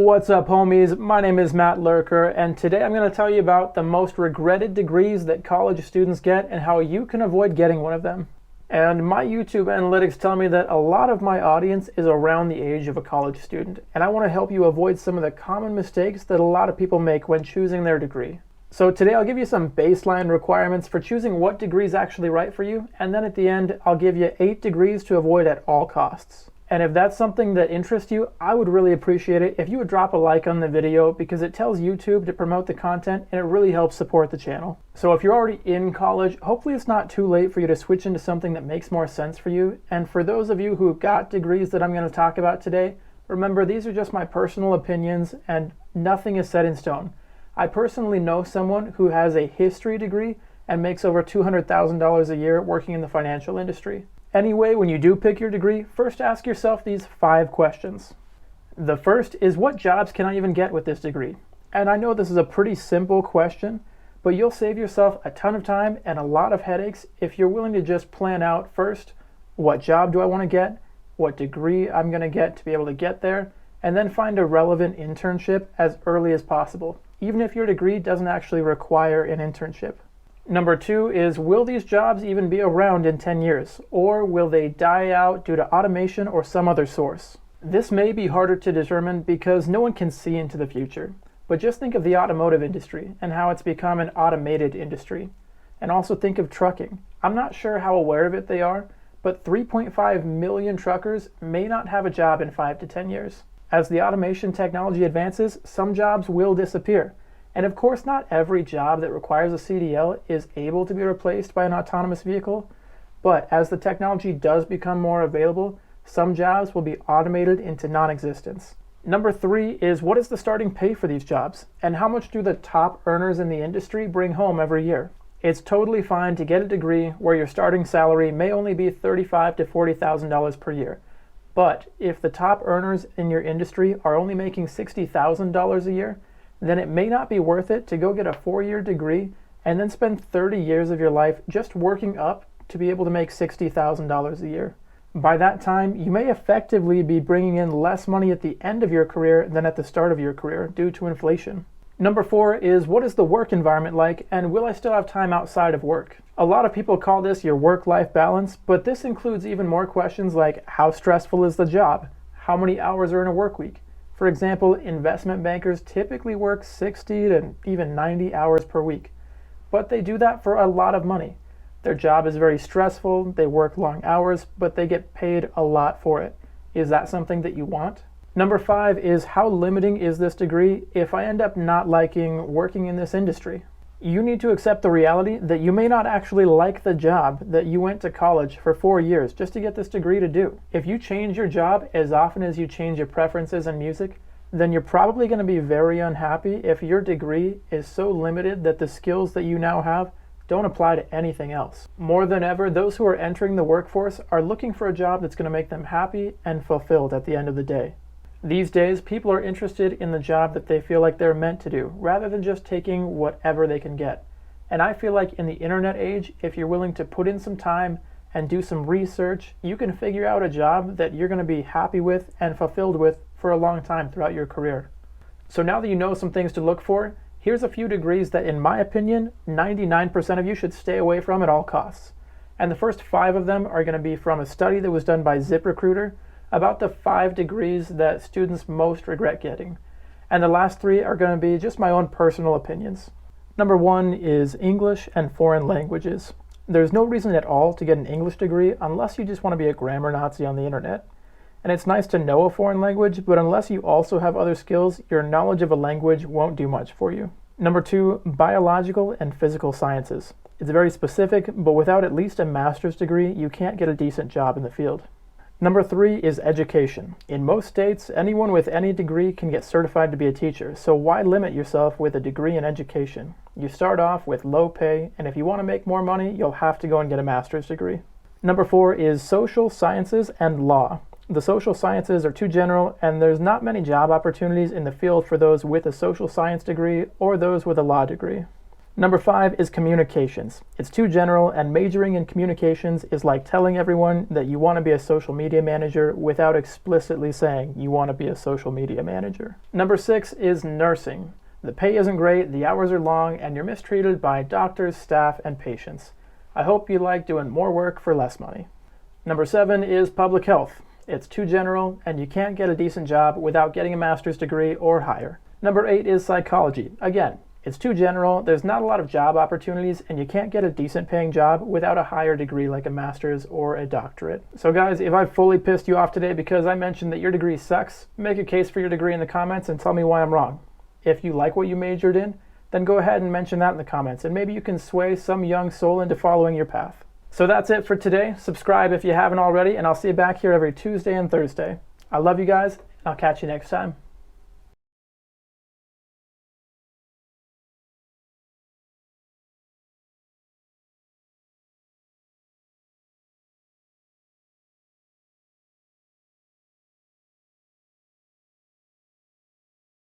What's up, homies? My name is Matt Lurker, and today I'm going to tell you about the most regretted degrees that college students get and how you can avoid getting one of them. And my YouTube analytics tell me that a lot of my audience is around the age of a college student, and I want to help you avoid some of the common mistakes that a lot of people make when choosing their degree. So today I'll give you some baseline requirements for choosing what degree is actually right for you, and then at the end I'll give you 8 degrees to avoid at all costs. And if that's something that interests you, I would really appreciate it if you would drop a like on the video, because it tells YouTube to promote the content and it really helps support the channel. So if you're already in college, hopefully it's not too late for you to switch into something that makes more sense for you. And for those of you who got degrees that I'm going to talk about today, remember these are just my personal opinions and nothing is set in stone. I personally know someone who has a history degree and makes over $200,000 a year working in the financial industry. Anyway, when you do pick your degree, first ask yourself these 5 questions. The first is, what jobs can I even get with this degree? And I know this is a pretty simple question, but you'll save yourself a ton of time and a lot of headaches if you're willing to just plan out first, what job do I want to get, what degree I'm going to get to be able to get there, and then find a relevant internship as early as possible, even if your degree doesn't actually require an internship. Number 2 is, will these jobs even be around in 10 years, or will they die out due to automation or some other source? This may be harder to determine because no one can see into the future, but just think of the automotive industry and how it's become an automated industry. And also think of trucking. I'm not sure how aware of it they are, but 3.5 million truckers may not have a job in 5 to 10 years. As the automation technology advances, some jobs will disappear. And of course, not every job that requires a CDL is able to be replaced by an autonomous vehicle, but as the technology does become more available, some jobs will be automated into non-existence. Number 3 is, what is the starting pay for these jobs, and how much do the top earners in the industry bring home every year? It's totally fine to get a degree where your starting salary may only be $35,000 to $40,000 per year. But if the top earners in your industry are only making $60,000 a year, then it may not be worth it to go get a 4-year degree and then spend 30 years of your life just working up to be able to make $60,000 a year. By that time, you may effectively be bringing in less money at the end of your career than at the start of your career due to inflation. Number 4 is, what is the work environment like, and will I still have time outside of work? A lot of people call this your work-life balance, but this includes even more questions like, how stressful is the job? How many hours are in a work week? For example, investment bankers typically work 60 to even 90 hours per week, but they do that for a lot of money. Their job is very stressful, they work long hours, but they get paid a lot for it. Is that something that you want? Number 5 is, how limiting is this degree if I end up not liking working in this industry? You need to accept the reality that you may not actually like the job that you went to college for 4 years just to get this degree to do. If you change your job as often as you change your preferences in music, then you're probably going to be very unhappy if your degree is so limited that the skills that you now have don't apply to anything else. More than ever, those who are entering the workforce are looking for a job that's going to make them happy and fulfilled at the end of the day. These days, people are interested in the job that they feel like they're meant to do, rather than just taking whatever they can get. And I feel like in the internet age, if you're willing to put in some time and do some research, you can figure out a job that you're going to be happy with and fulfilled with for a long time throughout your career. So now that you know some things to look for, here's a few degrees that, in my opinion, 99% of you should stay away from at all costs. And the first 5 of them are going to be from a study that was done by ZipRecruiter about the 5 degrees that students most regret getting. And the last 3 are going to be just my own personal opinions. Number 1 is English and foreign languages. There's no reason at all to get an English degree unless you just want to be a grammar Nazi on the internet. And it's nice to know a foreign language, but unless you also have other skills, your knowledge of a language won't do much for you. Number 2, biological and physical sciences. It's very specific, but without at least a master's degree, you can't get a decent job in the field. Number 3 is education. In most states, anyone with any degree can get certified to be a teacher, so why limit yourself with a degree in education? You start off with low pay, and if you want to make more money, you'll have to go and get a master's degree. Number 4 is social sciences and law. The social sciences are too general, and there's not many job opportunities in the field for those with a social science degree or those with a law degree. Number 5 is communications. It's too general, and majoring in communications is like telling everyone that you want to be a social media manager without explicitly saying you want to be a social media manager. Number 6 is nursing. The pay isn't great, the hours are long, and you're mistreated by doctors, staff, and patients. I hope you like doing more work for less money. Number 7 is public health. It's too general, and you can't get a decent job without getting a master's degree or higher. Number 8 is psychology. Again, it's too general, there's not a lot of job opportunities, and you can't get a decent paying job without a higher degree like a master's or a doctorate. So guys, if I've fully pissed you off today because I mentioned that your degree sucks, make a case for your degree in the comments and tell me why I'm wrong. If you like what you majored in, then go ahead and mention that in the comments, and maybe you can sway some young soul into following your path. So that's it for today. Subscribe if you haven't already, and I'll see you back here every Tuesday and Thursday. I love you guys, and I'll catch you next time.